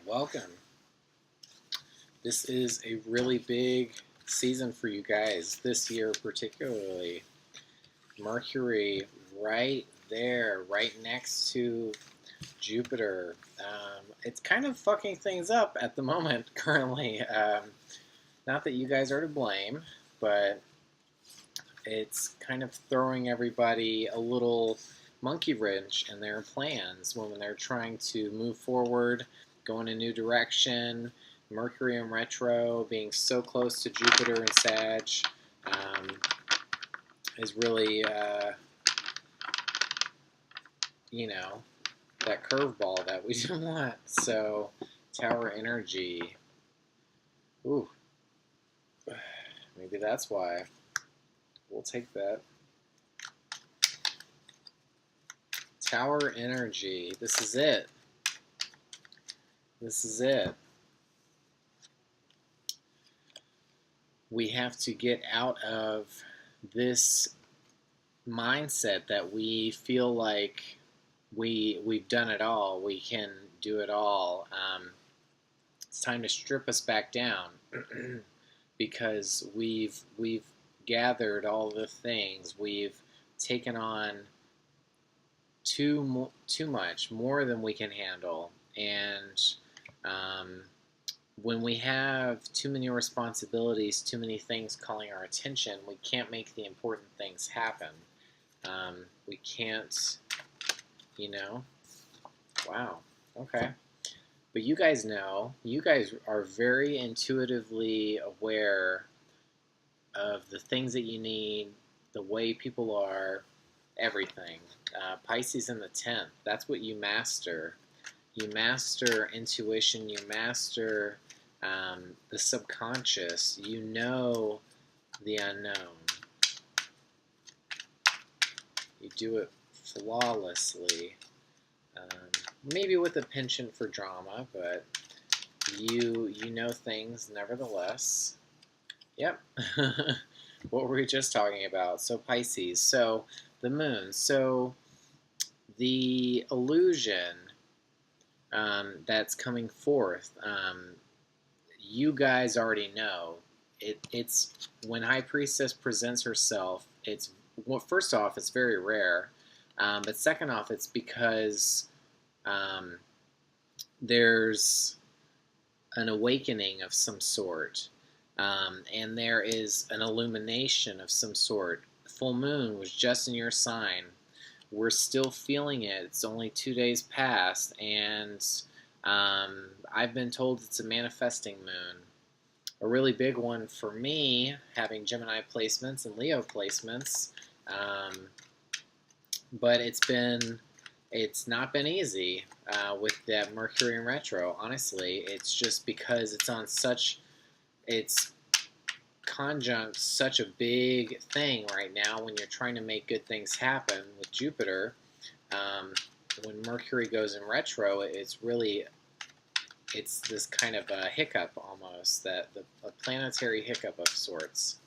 welcome. This is a really big season for you guys this year, particularly. Mercury right there, right next to Jupiter. It's kind of fucking things up at the moment, currently. Not that you guys are to blame, but it's kind of throwing everybody a little monkey wrench in their plans when they're trying to move forward, go in a new direction. Mercury in retro, being so close to Jupiter and Sag, is really, that curveball that we don't want. So, Tower energy. Ooh, maybe that's why. We'll take that. Tower energy. This is it. This is it. We have to get out of this mindset that we feel like we've done it all. We can do it all. It's time to strip us back down because we've gathered all the things. We've taken on too much, more than we can handle, and when we have too many responsibilities, too many things calling our attention, we can't make the important things happen. We can't, Wow. Okay. But you guys know, you guys are very intuitively aware of the things that you need, the way people are, everything. Pisces in the 10th, that's what you master. You master intuition, you master the subconscious, you know the unknown. You do it flawlessly. Maybe with a penchant for drama, but you know things nevertheless. Yep. What were we just talking about? So Pisces. So the moon. So the illusion that's coming forth, you guys already know. It's when High Priestess presents herself. Well, first off, it's very rare, but second off, it's because there's an awakening of some sort, and there is an illumination of some sort. Full moon was just in your sign. We're still feeling it. It's only 2 days past, and I've been told it's a manifesting moon. A really big one for me, having Gemini placements and Leo placements, but it's not been easy with that Mercury in retro. Honestly, it's just because it's conjunct such a big thing right now when you're trying to make good things happen with Jupiter. When Mercury goes in retro, it's this kind of a hiccup almost, a planetary hiccup of sorts.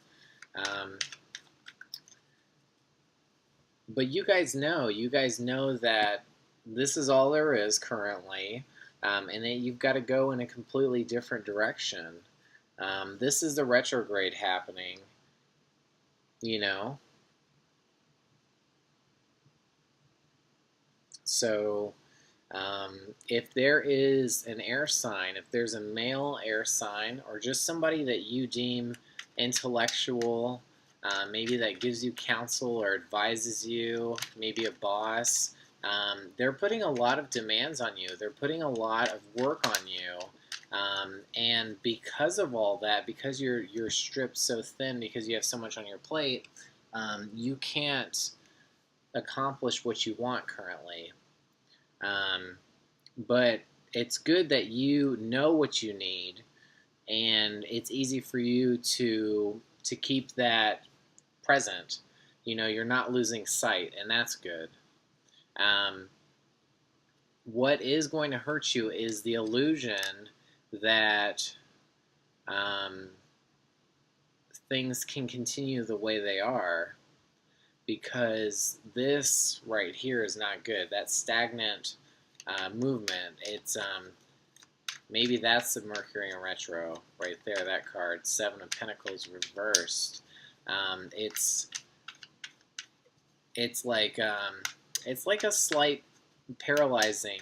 But you guys know that this is all there is currently, and that you've got to go in a completely different direction. This is the retrograde happening, So, if there is an air sign, if there's a male air sign, or just somebody that you deem intellectual, maybe that gives you counsel or advises you, maybe a boss, they're putting a lot of demands on you. They're putting a lot of work on you. And because of all that, because you're stripped so thin, because you have so much on your plate, you can't accomplish what you want currently. But it's good that you know what you need, and it's easy for you to keep that present. You're not losing sight, and that's good. What is going to hurt you is the illusion that things can continue the way they are, because this right here is not good. That stagnant movement, Maybe that's the Mercury in retro right there, that card. Seven of Pentacles reversed. It's like a slight paralyzing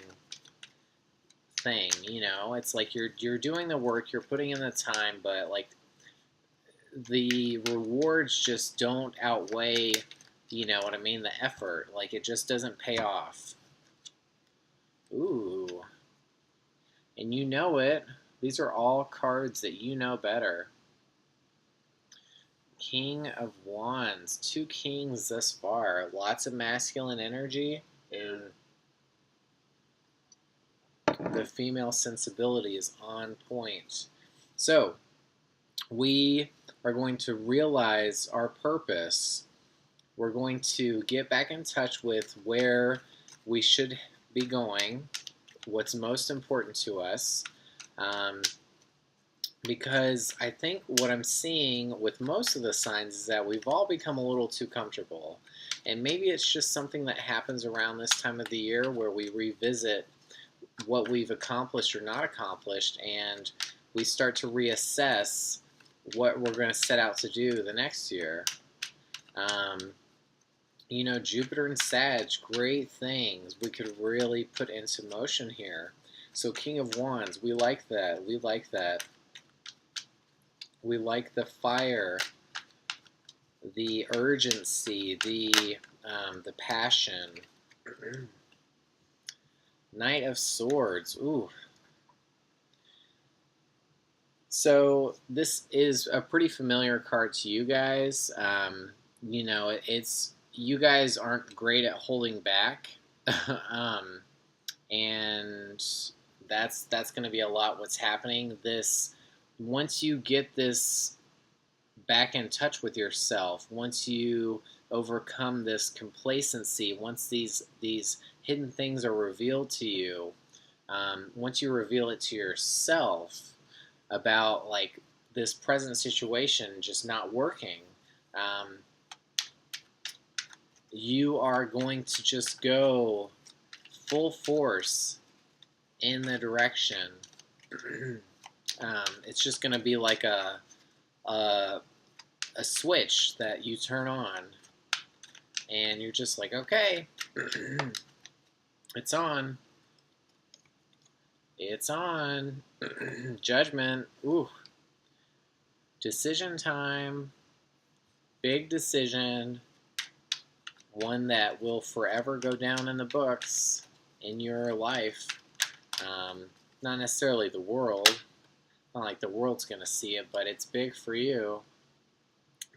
thing, you know. It's like you're doing the work, you're putting in the time, but like the rewards just don't outweigh, you know what I mean, the effort. Like it just doesn't pay off. Ooh. And you know it. These are all cards that you know better. King of Wands. 2 kings thus far. Lots of masculine energy. And the female sensibility is on point. So, we are going to realize our purpose. We're going to get back in touch with where we should be going, what's most important to us. Because I think what I'm seeing with most of the signs is that we've all become a little too comfortable. And maybe it's just something that happens around this time of the year where we revisit what we've accomplished or not accomplished, and we start to reassess what we're going to set out to do the next year. You know, Jupiter and Sag, great things we could really put into motion here. So King of Wands, we like that. We like that. We like the fire, the urgency, the passion. Knight of Swords. Ooh. So this is a pretty familiar card to you guys. You know, you guys aren't great at holding back, and that's going to be a lot what's happening. Once you get this back in touch with yourself, once you overcome this complacency, once these hidden things are revealed to you, once you reveal it to yourself about like this present situation just not working, you are going to just go full force in the direction. It's just going to be like a switch that you turn on, and you're just like, okay, it's on. It's on. Judgment. Ooh. Decision time. Big decision. One that will forever go down in the books in your life. Not necessarily the world. Not like the world's going to see it, but it's big for you.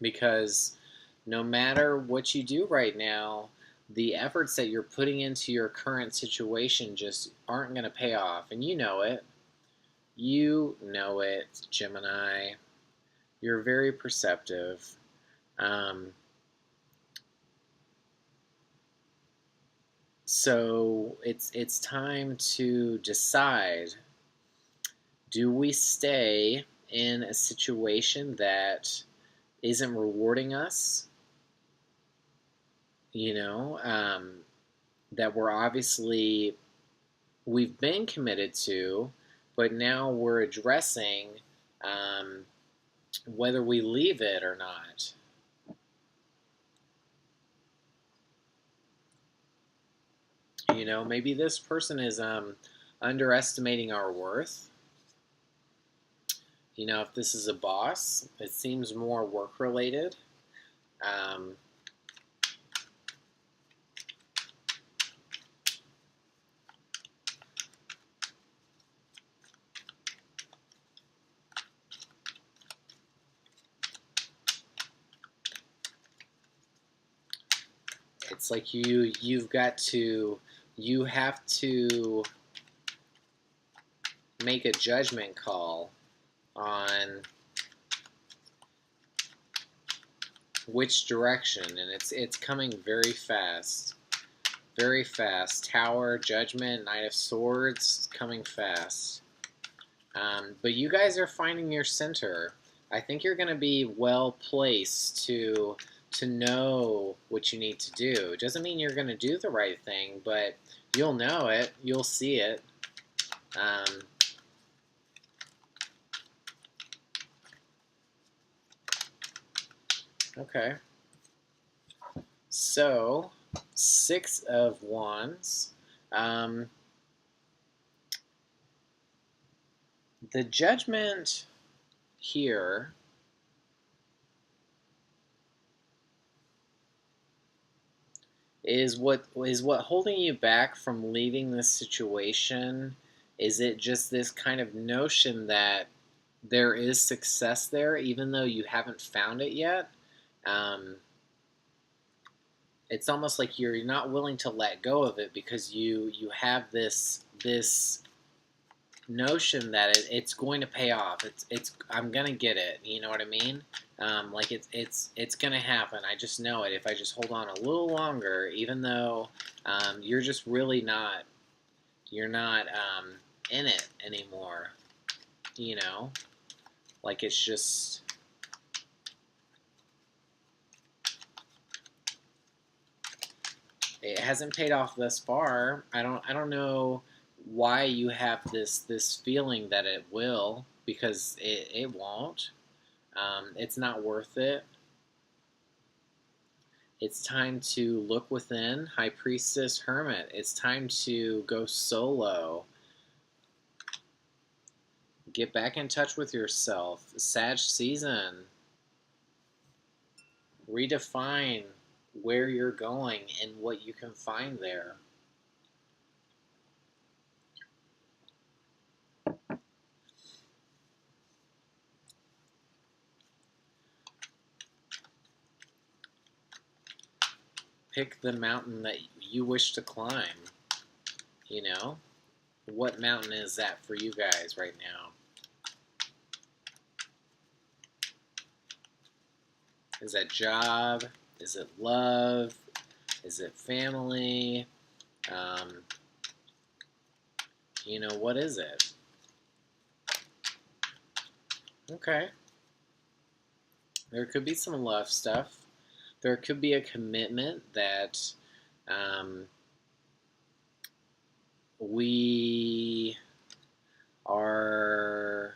Because no matter what you do right now, the efforts that you're putting into your current situation just aren't going to pay off. And you know it. You know it, Gemini. You're very perceptive. So it's time to decide, do we stay in a situation that isn't rewarding us? You know, that we've been committed to, but now we're addressing whether we leave it or not. You know, maybe this person is underestimating our worth. You know, if this is a boss, it seems more work-related. It's like you have to make a judgment call on which direction, and it's coming very fast. Very fast. Tower, Judgment, Knight of Swords, coming fast. But you guys are finding your center. I think you're going to be well placed to know what you need to do. It doesn't mean you're going to do the right thing, but you'll know it. You'll see it. Okay. So, Six of Wands. The Judgment here is what holding you back from leaving this situation? Is it just this kind of notion that there is success there, even though you haven't found it yet? Um, it's almost like you're not willing to let go of it because you have this notion that it's going to pay off. It's I'm gonna get it. You know what I mean? Like it's gonna happen. I just know it. If I just hold on a little longer, even though you're just really not in it anymore. You know, like it's just it hasn't paid off thus far. I don't know why you have this feeling that it will, because it won't. It's not worth it. It's time to look within. High Priestess, Hermit. It's time to go solo. Get back in touch with yourself. Sag season. Redefine where you're going and what you can find there. Pick the mountain that you wish to climb. You know? What mountain is that for you guys right now? Is that job? Is it love? Is it family? You know, what is it? Okay. There could be some love stuff. There could be a commitment that we are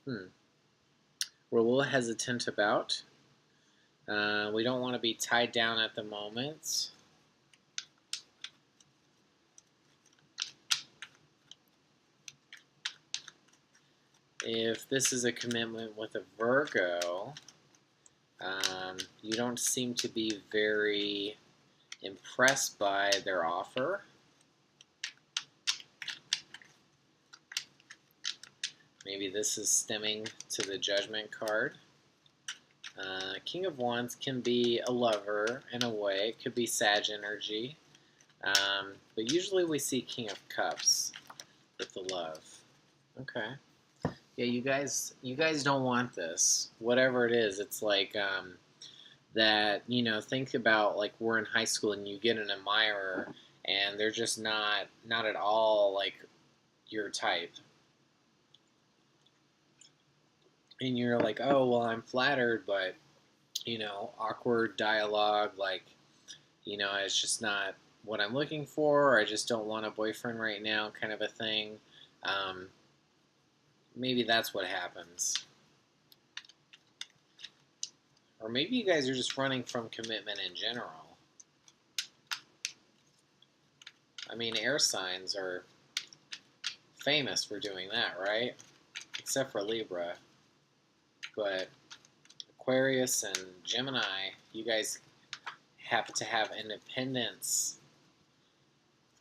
we're a little hesitant about. We don't want to be tied down at the moment. If this is a commitment with a Virgo, you don't seem to be very impressed by their offer. Maybe this is stemming to the Judgment card. King of Wands can be a lover in a way. It could be Sag energy. But usually we see King of Cups with the love. Okay. Yeah, you guys don't want this. Whatever it is, it's like that, you know, think about like we're in high school and you get an admirer and they're just not at all like your type. And you're like, oh, well, I'm flattered, but, you know, awkward dialogue, like, you know, it's just not what I'm looking for, or I just don't want a boyfriend right now, kind of a thing. Maybe that's what happens. Or maybe you guys are just running from commitment in general. I mean, air signs are famous for doing that, right? Except for Libra. But Aquarius and Gemini, you guys have to have independence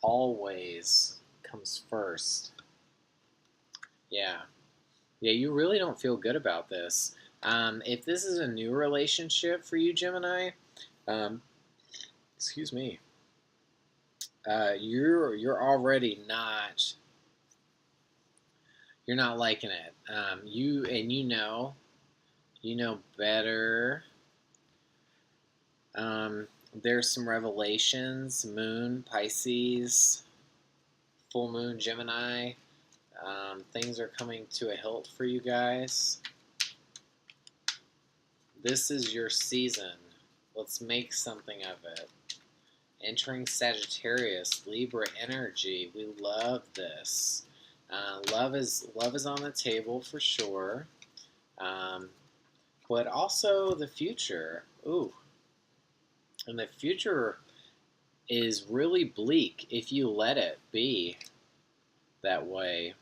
always comes first. Yeah. Yeah, you really don't feel good about this. If this is a new relationship for you, Gemini, excuse me, you're already not liking it. You know better. There's some revelations. Moon, Pisces, full moon, Gemini. Things are coming to a hilt for you guys. This is your season. Let's make something of it. Entering Sagittarius, Libra energy. We love this. Love is on the table for sure. but also the future. Ooh, and the future is really bleak if you let it be that way.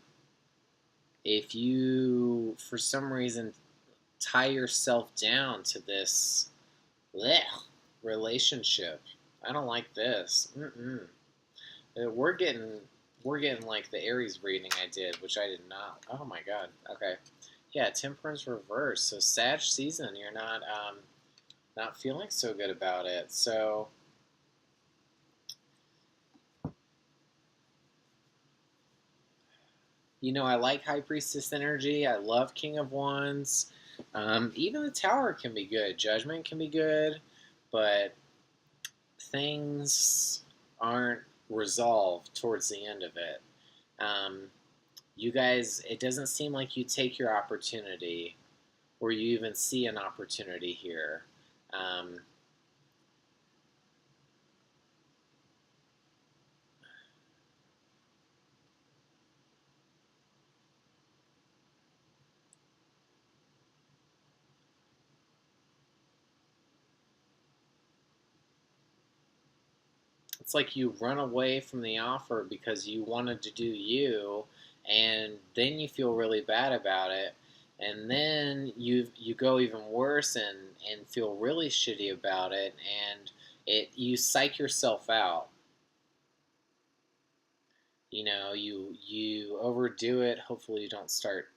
If you, for some reason, tie yourself down to this blech, relationship, I don't like this. We're getting like the Aries reading I did, which I did not. Oh my god. Okay. Yeah, Temperance reverse. So Sag season, you're not feeling so good about it. So I like High Priestess energy. I love King of Wands. Even the Tower can be good. Judgment can be good, but things aren't resolved towards the end of it. Um, you guys, it doesn't seem like you take your opportunity or you even see an opportunity here. Um, it's like you run away from the offer because you wanted to do you, and then you feel really bad about it, and then you go even worse and feel really shitty about it, and you psych yourself out. You overdo it. Hopefully you don't start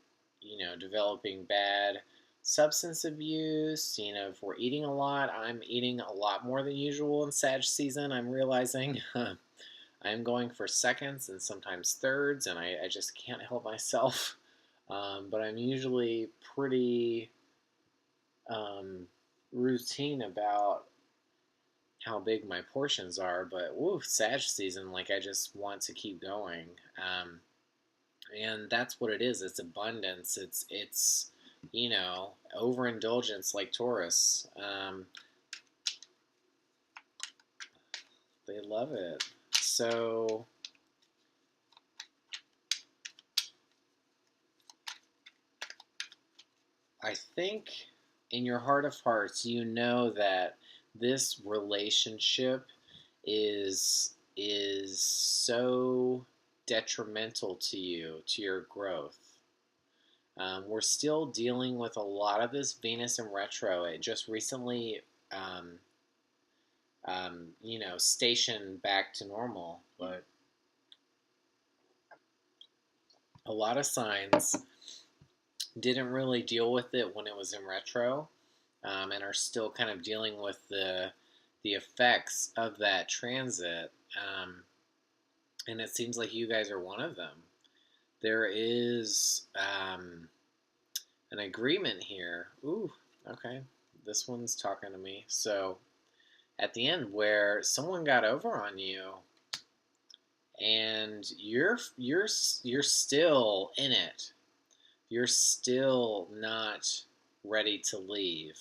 developing bad substance abuse. If we're eating a lot, I'm eating a lot more than usual in Sag season. I'm realizing I'm going for seconds and sometimes thirds, and I just can't help myself. But I'm usually pretty um, routine about how big my portions are. But woo, Sag season, like I just want to keep going. And that's what it is. It's abundance. It's overindulgence like Taurus. They love it. So I think in your heart of hearts, you know that this relationship is so detrimental to you, to your growth. We're still dealing with a lot of this Venus in retro. It just recently, stationed back to normal, but a lot of signs didn't really deal with it when it was in retro, and are still kind of dealing with the effects of that transit. And it seems like you guys are one of them. There is an agreement here. Ooh, okay. This one's talking to me. So at the end, where someone got over on you, and you're still in it. You're still not ready to leave.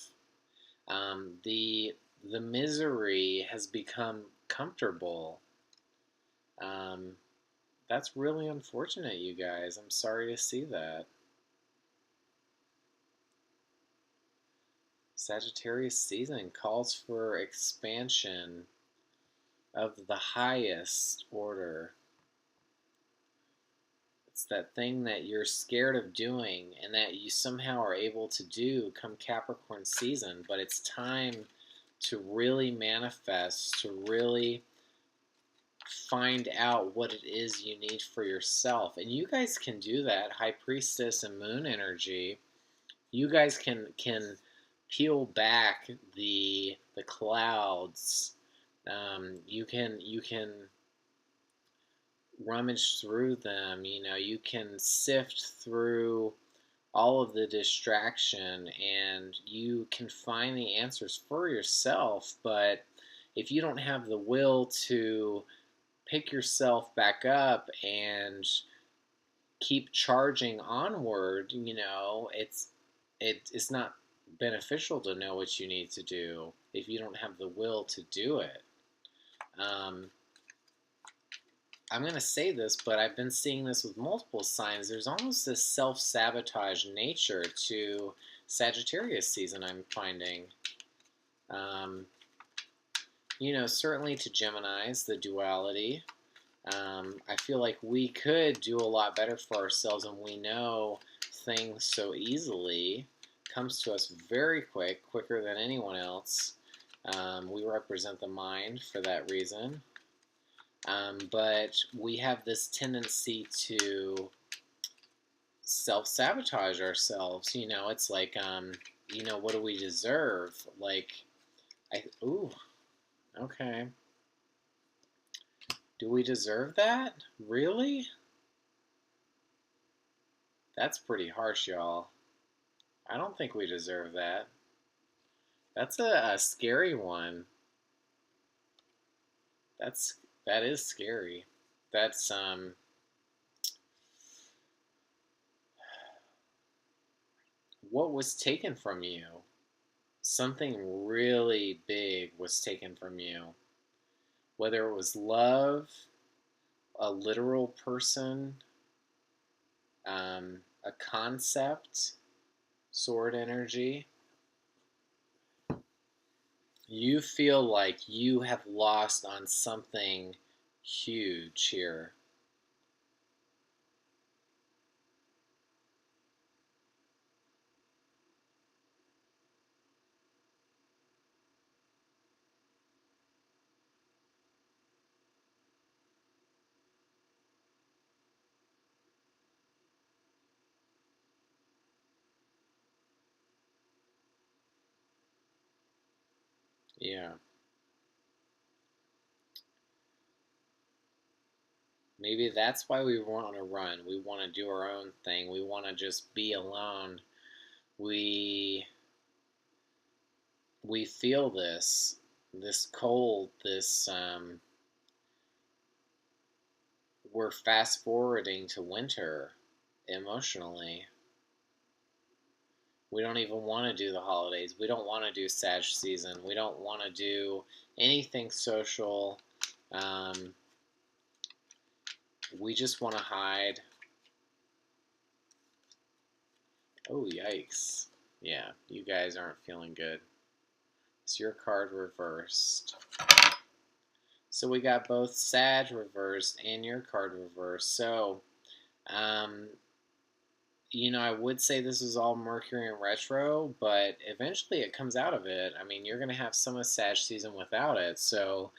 The misery has become comfortable. Um, that's really unfortunate, you guys. I'm sorry to see that. Sagittarius season calls for expansion of the highest order. It's that thing that you're scared of doing and that you somehow are able to do come Capricorn season, but it's time to really manifest, to really find out what it is you need for yourself. And you guys can do that. High Priestess and Moon energy. You guys can peel back the clouds. You can rummage through them. You can sift through all of the distraction, and you can find the answers for yourself. But if you don't have the will to pick yourself back up and keep charging onward, it's not beneficial to know what you need to do if you don't have the will to do it. I'm going to say this, but I've been seeing this with multiple signs. There's almost this self-sabotage nature to Sagittarius season, I'm finding. Um, certainly to Geminis, the duality. I feel like we could do a lot better for ourselves, and we know things so easily. Comes to us very quicker than anyone else. We represent the mind for that reason. But we have this tendency to self-sabotage ourselves. It's like, what do we deserve? Like, ooh, okay. Do we deserve that? Really? That's pretty harsh, y'all. I don't think we deserve that. That's a scary one. That is scary. That's what was taken from you. Something really big was taken from you. Whether it was love, a literal person, a concept, sword energy. You feel like you have lost on something huge here. Yeah. Maybe that's why we want to run. We want to do our own thing. We want to just be alone. We we feel this cold, this we're fast forwarding to winter emotionally. We don't even want to do the holidays. We don't want to do Sag season. We don't want to do anything social. Um, we just want to hide. Oh, yikes. Yeah, you guys aren't feeling good. It's your card reversed. So we got both Sag reversed and your card reversed. So, um, I would say this is all Mercury in retro, but eventually it comes out of it. I mean, you're going to have some of Sag season without it. So,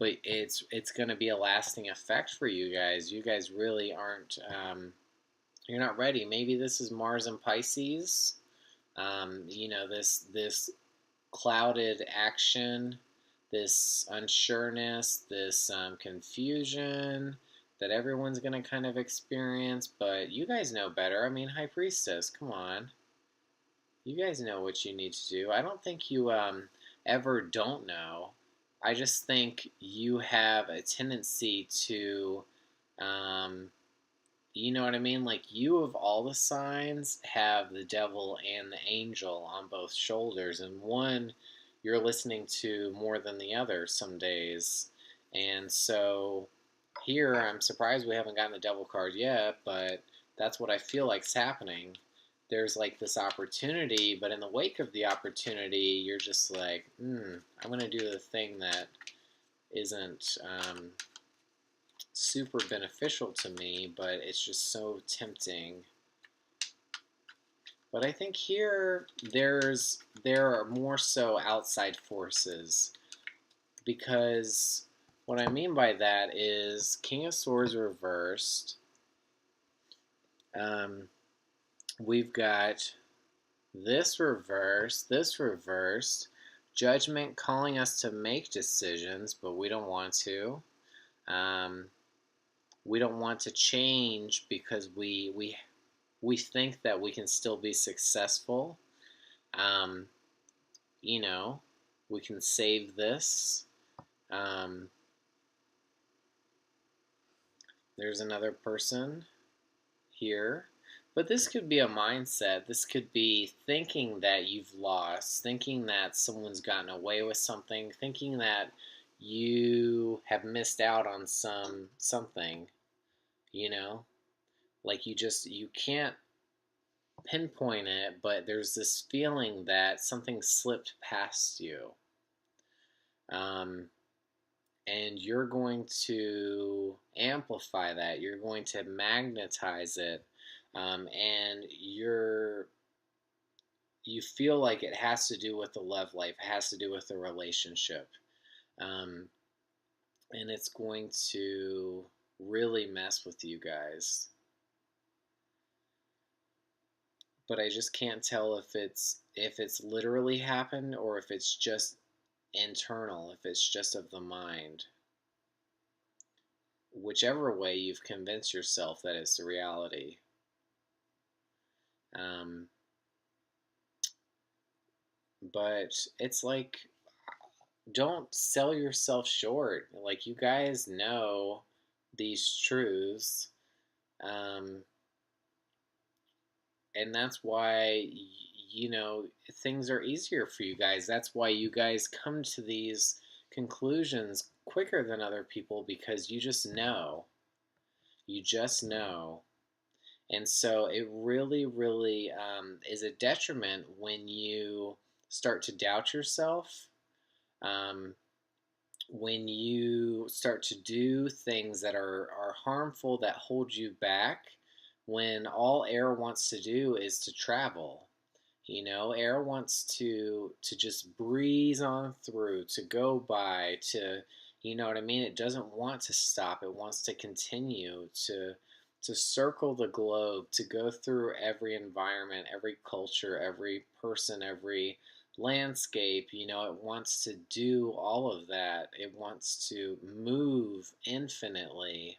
but it's going to be a lasting effect for you guys. You guys really aren't. You're not ready. Maybe this is Mars and Pisces. This clouded action, this unsureness, this confusion that everyone's going to kind of experience, but you guys know better. I mean, High Priestess, come on. You guys know what you need to do. I don't think you ever don't know. I just think you have a tendency to, um, you know what I mean? Like, you of all the signs have the devil and the angel on both shoulders, and one you're listening to more than the other some days. And so here, I'm surprised we haven't gotten the devil card yet, but that's what I feel like's happening. There's like this opportunity, but in the wake of the opportunity, you're just like, I'm going to do the thing that isn't super beneficial to me, but it's just so tempting. But I think here there are more so outside forces, because what I mean by that is King of Swords reversed. We've got this reversed, Judgment calling us to make decisions, but we don't want to. We don't want to change because we think that we can still be successful. Um, you know, we can save this. Um, there's another person here. But this could be a mindset. This could be thinking that you've lost, thinking that someone's gotten away with something, thinking that you have missed out on something, you know? Like you can't pinpoint it, but there's this feeling that something slipped past you. Um, and you're going to amplify that. You're going to magnetize it, and you feel like it has to do with the love life. It has to do with the relationship, um, and it's going to really mess with you guys. But I just can't tell if it's literally happened or if it's just internal, if it's just of the mind. Whichever way, you've convinced yourself that it's the reality. Um, but it's like, don't sell yourself short. Like, you guys know these truths. Um, and that's why, things are easier for you guys. That's why you guys come to these conclusions quicker than other people, because you just know. You just know. And so it really, really is a detriment when you start to doubt yourself, um, when you start to do things that are harmful, that hold you back, when all air wants to do is to travel. Air wants to just breeze on through, to go by, to, you know what I mean? It doesn't want to stop. It wants to continue to circle the globe, to go through every environment, every culture, every person, every landscape. It wants to do all of that. It wants to move infinitely.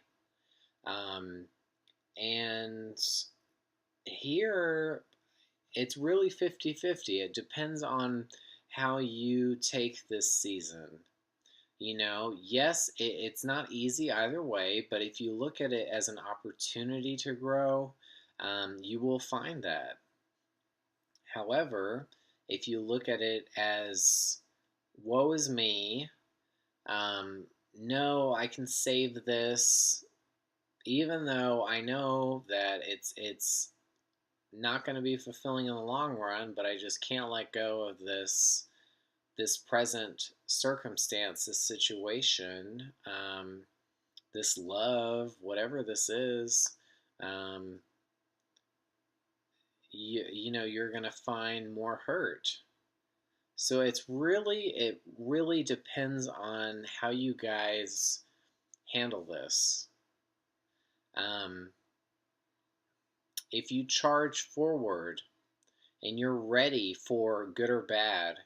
Um, and here it's really 50-50. It depends on how you take this season. Yes, it's not easy either way, but if you look at it as an opportunity to grow, you will find that. However, if you look at it as woe is me, no, I can save this, even though I know that it's not going to be fulfilling in the long run, but I just can't let go of this present circumstance, this situation, this love, whatever this is. Um, you're gonna find more hurt. So it really depends on how you guys handle this. Um, if you charge forward and you're ready for good or bad,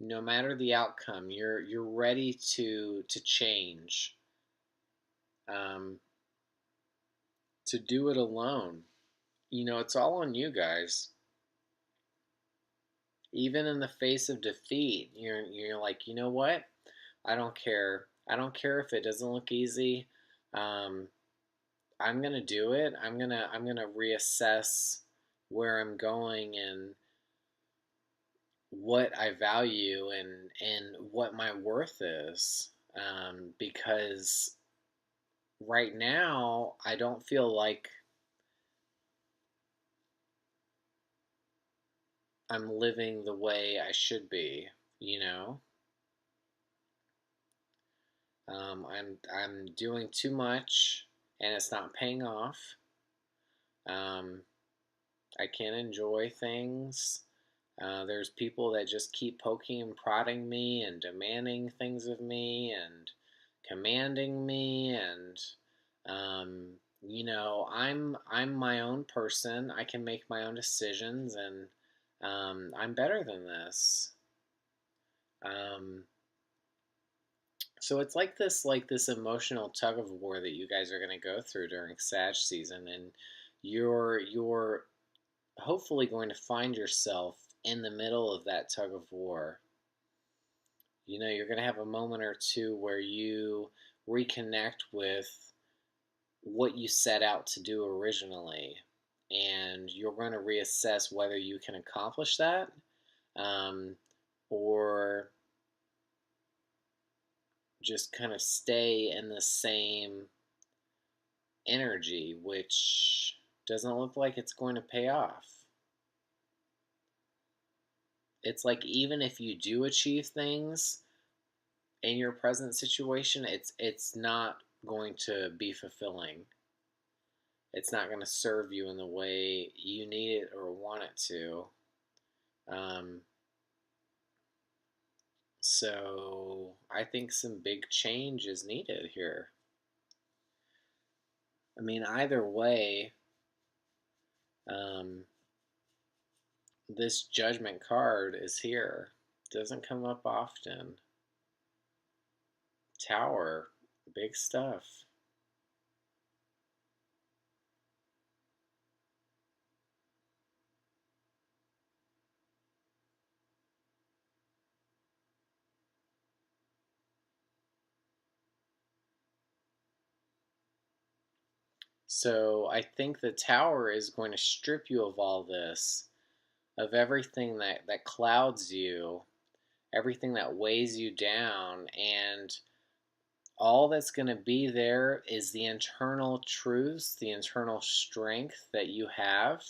no matter the outcome, you're ready to change, um, to do it alone. It's all on you guys. Even in the face of defeat, you're like, you know what? I don't care. I don't care if it doesn't look easy. Um, I'm gonna do it. I'm gonna reassess where I'm going and what I value and what my worth is. Because right now I don't feel like I'm living the way I should be. You know, I'm doing too much and it's not paying off. Um, I can't enjoy things. There's people that just keep poking and prodding me and demanding things of me and commanding me, and I'm my own person. I can make my own decisions, and I'm better than this. Um, so it's like this emotional tug of war that you guys are going to go through during Sag season, and you're hopefully going to find yourself in the middle of that tug of war. You're going to have a moment or two where you reconnect with what you set out to do originally, and you're going to reassess whether you can accomplish that, um, or just kind of stay in the same energy, which doesn't look like it's going to pay off. It's like even if you do achieve things in your present situation, it's not going to be fulfilling. It's not going to serve you in the way you need it or want it to. Um, so I think some big change is needed here. I mean, either way, um, this judgment card is here. Doesn't come up often. Tower, big stuff. So I think the tower is going to strip you of all this, of everything that clouds you, everything that weighs you down, and all that's going to be there is the internal truths, the internal strength that you have,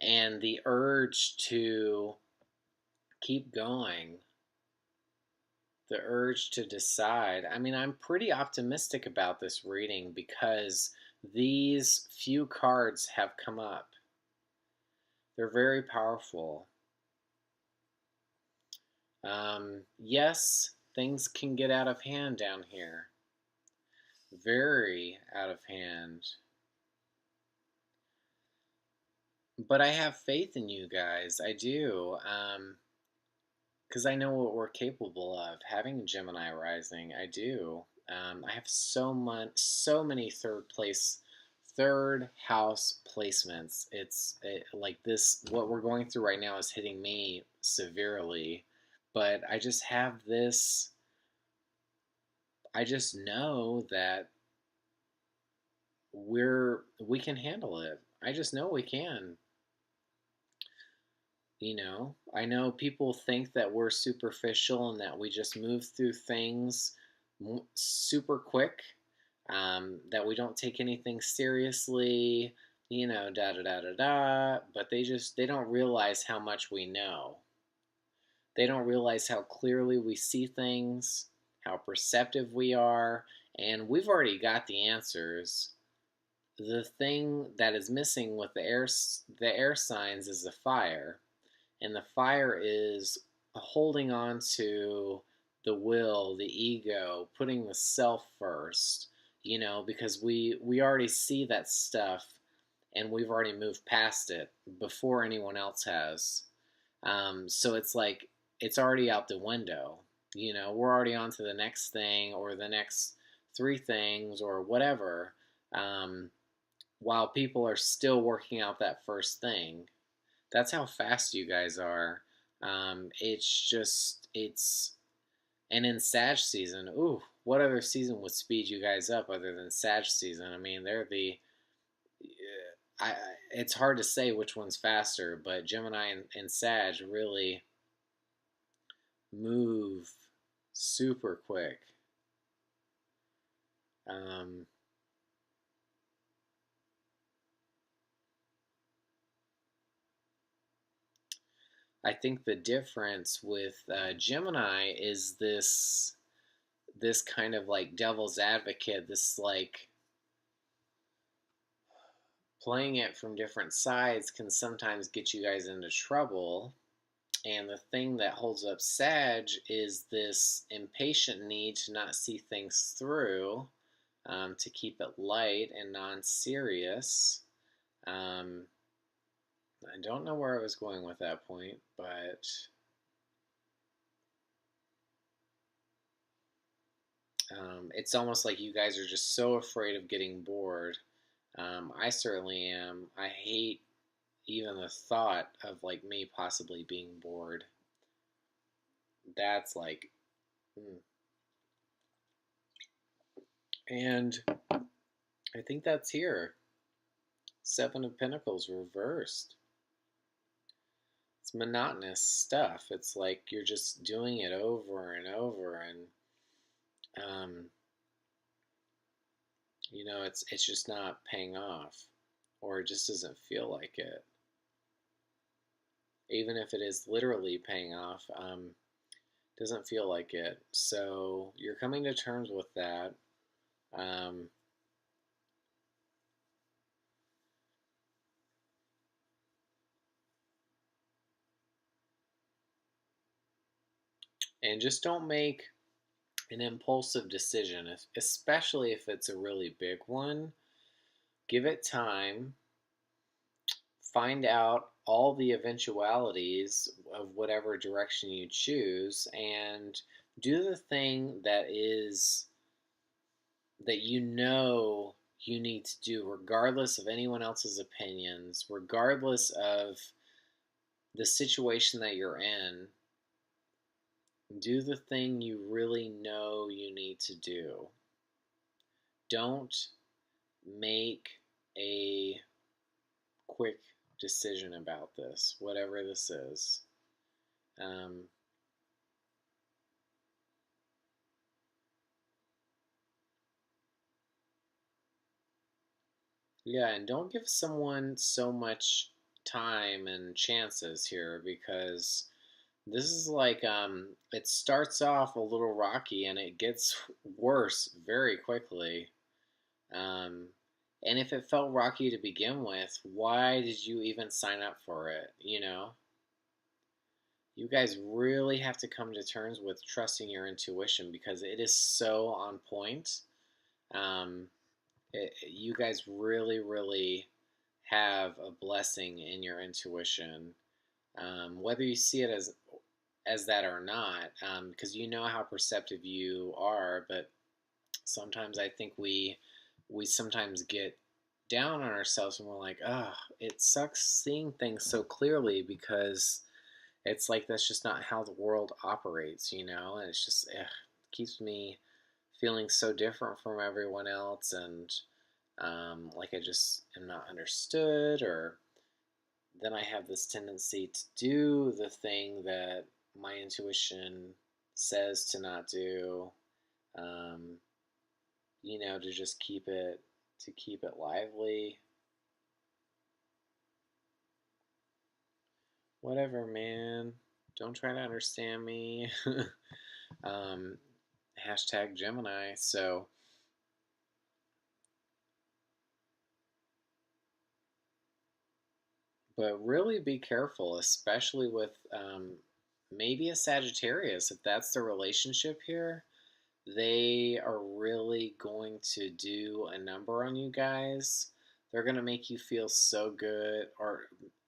and the urge to keep going, the urge to decide. I mean, I'm pretty optimistic about this reading because these few cards have come up. They're very powerful. Yes, things can get out of hand down here. Very out of hand. But I have faith in you guys. I do. Because I know what we're capable of. Having Gemini rising, I do. I have so many third house placements. Like this, what we're going through right now is hitting me severely. But I just have this. I just know that we can handle it. I just know we can. I know people think that we're superficial and that we just move through things super quick, that we don't take anything seriously, da da da da da. But they don't realize how much we know. They don't realize how clearly we see things, how perceptive we are, and we've already got the answers. The thing that is missing with the air signs is the fire, and the fire is holding on to the will, the ego, putting the self first. Because we already see that stuff, and we've already moved past it before anyone else has. So it's like it's already out the window. We're already on to the next thing or the next three things or whatever. Um, while people are still working out that first thing. That's how fast you guys are. And in Sag season, ooh, what other season would speed you guys up other than Sag season? I mean, they're the. I, it's hard to say which one's faster, but Gemini and Sag really move super quick. Um, I think the difference with Gemini is this kind of like devil's advocate, this like playing it from different sides can sometimes get you guys into trouble. And the thing that holds up Sag is this impatient need to not see things through, to keep it light and non-serious. Um, I don't know where I was going with that point, but it's almost like you guys are just so afraid of getting bored. I certainly am. I hate even the thought of like me possibly being bored. That's like, mm. And I think that's here. Seven of Pentacles reversed. It's monotonous stuff. It's like you're just doing it over and over, and um, it's just not paying off, or it just doesn't feel like it. even if it is literally paying off. Doesn't feel like it. So you're coming to terms with that. Um, and just don't make an impulsive decision, especially if it's a really big one. Give it time, find out all the eventualities of whatever direction you choose, and do the thing that you know you need to do, regardless of anyone else's opinions, regardless of the situation that you're in. Do the thing you really know you need to do. Don't make a quick decision about this, whatever this is. Um, yeah, and don't give someone so much time and chances here, because this is like it starts off a little rocky and it gets worse very quickly. Um, and if it felt rocky to begin with, why did you even sign up for it? You guys really have to come to terms with trusting your intuition, because it is so on point. Um, you guys really, really have a blessing in your intuition, whether you see it as that or not, because you know how perceptive you are. But sometimes I think we sometimes get down on ourselves and we're like, oh, it sucks seeing things so clearly, because it's like that's just not how the world operates, and it's just keeps me feeling so different from everyone else, and like I just am not understood, or then I have this tendency to do the thing that my intuition says to not do, um, to just keep it lively. Whatever, man. Don't try to understand me. um, hashtag Gemini. So, but really be careful, especially with maybe a Sagittarius. If that's the relationship here, they are really going to do a number on you guys. They're going to make you feel so good, or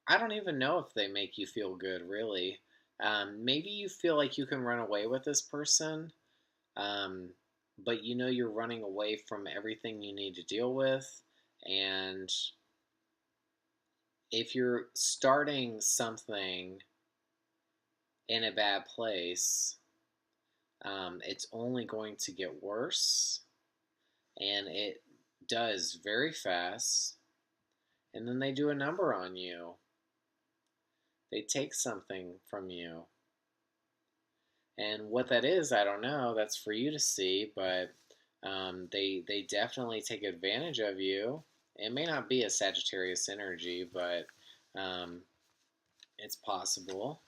I don't even know if they make you feel good, really. Maybe you feel like you can run away with this person, um, but you're running away from everything you need to deal with. And if you're starting something in a bad place, it's only going to get worse, and it does very fast. And then they do a number on you. They take something from you. And what that is, I don't know. That's for you to see, but they definitely take advantage of you. It may not be a Sagittarius energy, but um, it's possible.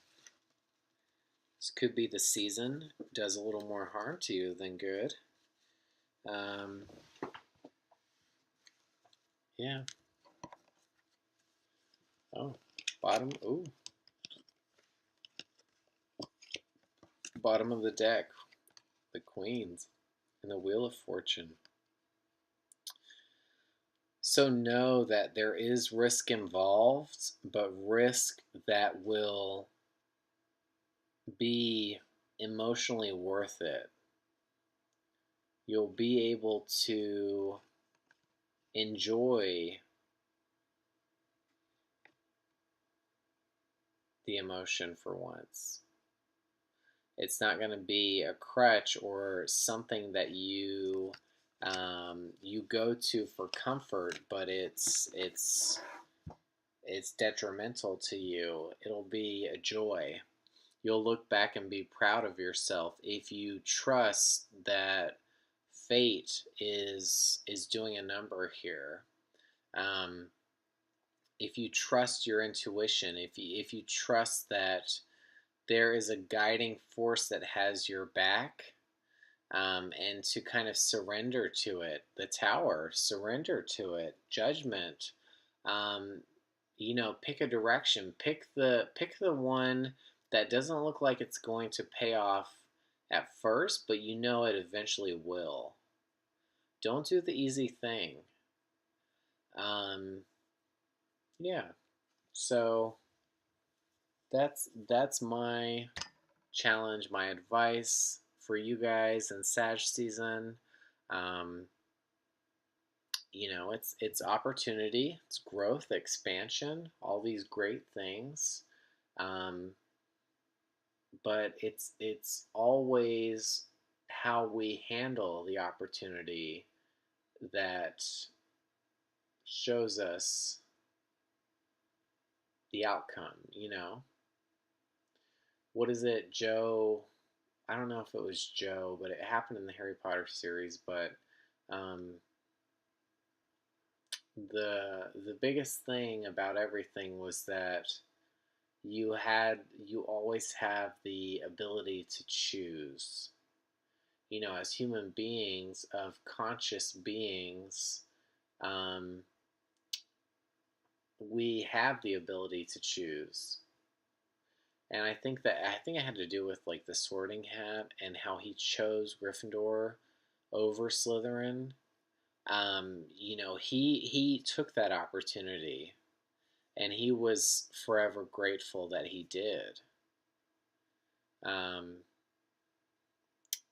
This could be the season. Does a little more harm to you than good. Um, yeah. Oh, bottom. Ooh, bottom of the deck. The Queens and the Wheel of Fortune. So know that there is risk involved, but risk that will be emotionally worth it. You'll be able to enjoy the emotion for once. It's not going to be a crutch or something that you go to for comfort, but it's detrimental to you. It'll be a joy. You'll look back and be proud of yourself if you trust that fate is doing a number here. Um, if you trust your intuition, if you trust that there is a guiding force that has your back, and to kind of surrender to it. The Tower, surrender to it. Judgment, um, pick a direction. Pick the one that doesn't look like it's going to pay off at first, but you know it eventually will. Don't do the easy thing. Um, yeah. So that's my challenge, my advice for you guys in Sag season. Um, it's opportunity, it's growth, expansion, all these great things. Um, but it's always how we handle the opportunity that shows us the outcome. What is it, Joe? I don't know if it was Joe, but it happened in the Harry Potter series. But um, the biggest thing about everything was that you always have the ability to choose. As human beings, of conscious beings, um, we have the ability to choose. And I think it had to do with like the Sorting Hat and how he chose Gryffindor over Slytherin. He took that opportunity, and he was forever grateful that he did. Um,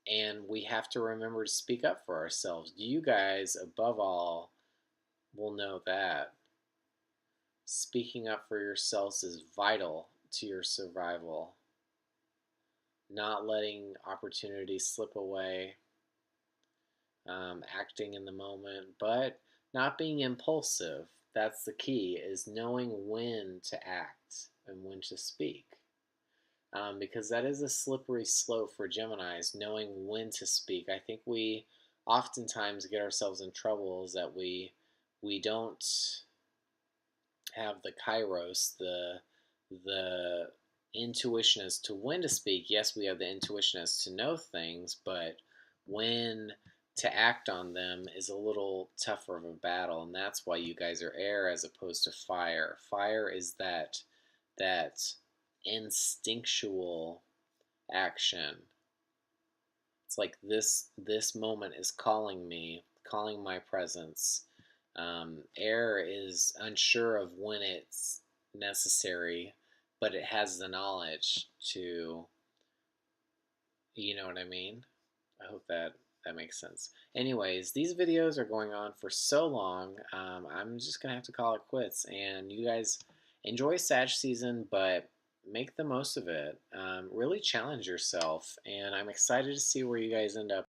and we have to remember to speak up for ourselves. You guys, above all, will know that speaking up for yourselves is vital to your survival. Not letting opportunities slip away, acting in the moment, but not being impulsive. That's the key, is knowing when to act and when to speak. Because that is a slippery slope for Geminis, knowing when to speak. I think we oftentimes get ourselves in trouble is that we don't have the kairos, the intuition as to when to speak. Yes, we have the intuition as to know things, but when to act on them is a little tougher of a battle, and that's why you guys are air as opposed to fire. Fire is that instinctual action. It's like this moment is calling me, calling my presence. Air is unsure of when it's necessary, but it has the knowledge to, you know what I mean? I hope that makes sense. Anyways, these videos are going on for so long. I'm just gonna have to call it quits. And you guys enjoy Sag season, but make the most of it. Really challenge yourself, and I'm excited to see where you guys end up.